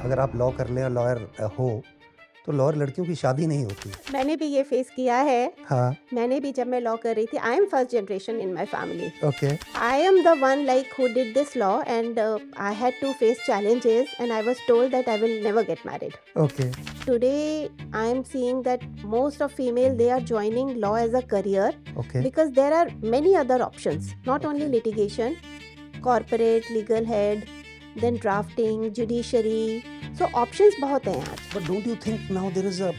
अगर आप लॉ कर लें और लॉयर हो तो लॉयर लड़कियों की शादी नहीं होती। मैंने भी ये फेस किया है। हाँ, मैंने भी जब मैं लॉ कर रही थी, I am first generation in my family. Okay, I am the one like who did this law, and I had to face challenges, and I was told that I will never get married. Okay, Today I am seeing that most of female, they are joining law as a career okay, because there are many other options, not only litigation, corporate, legal head, then drafting, judiciary. So options बहुत हैं आज. but don't you think now there is a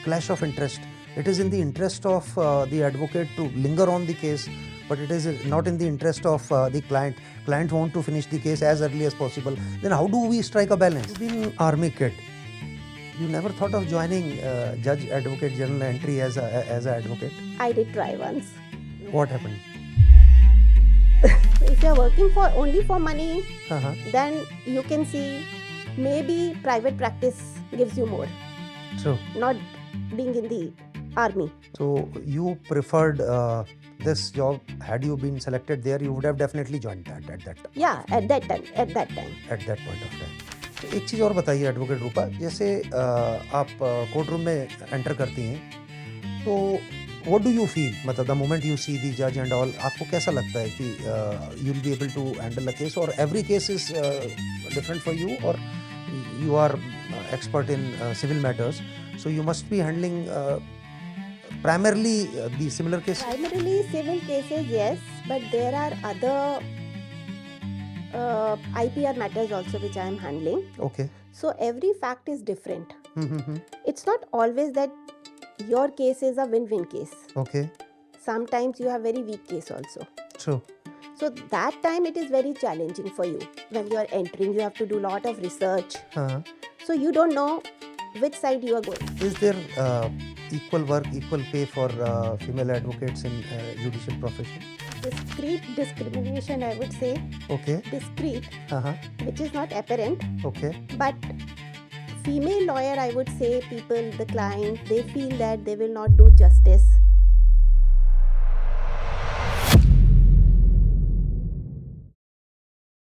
clash of interest? It is in the interest of the advocate to linger on the case, but it is not in the interest of the client. Client want to finish the case as early as possible. Then how do we strike a balance? You've been army kid. You never thought of joining judge, advocate, general entry as an advocate? I did try once. What happened? If you are working for only for money, Uh-huh. then you can see maybe private practice gives you more, So, not being in the army. so you preferred this job. Had you been selected there, you would have definitely joined that at that time. Yeah, at that time. At that point of time. तो एक चीज़ और बताइए advocate रूपा, जैसे आप court room में enter करती हैं तो व्हाट डू यू फील, मतलब the moment you see the जज एंड ऑल, आपको कैसा लगता है कि you will be able to handle a case, और every case is different for you, और you are expert in civil matters, so you must be handling primarily the similar case? Primarily civil cases, yes, but there are other IPR matters also which I am handling. Okay. So every fact is different. Mm-hmm. It's not always that your case is a win-win case. Okay. Sometimes you have very weak case also. True. So that time it is very challenging for you. When you are entering, you have to do lot of research. Uh-huh. So you don't know which side you are going. Is there equal work, equal pay for female advocates in judicial profession? Discrete discrimination, I would say. Okay. Discrete, Uh-huh. which is not apparent. Okay. But female lawyer, I would say, people, the client, they feel that they will not do justice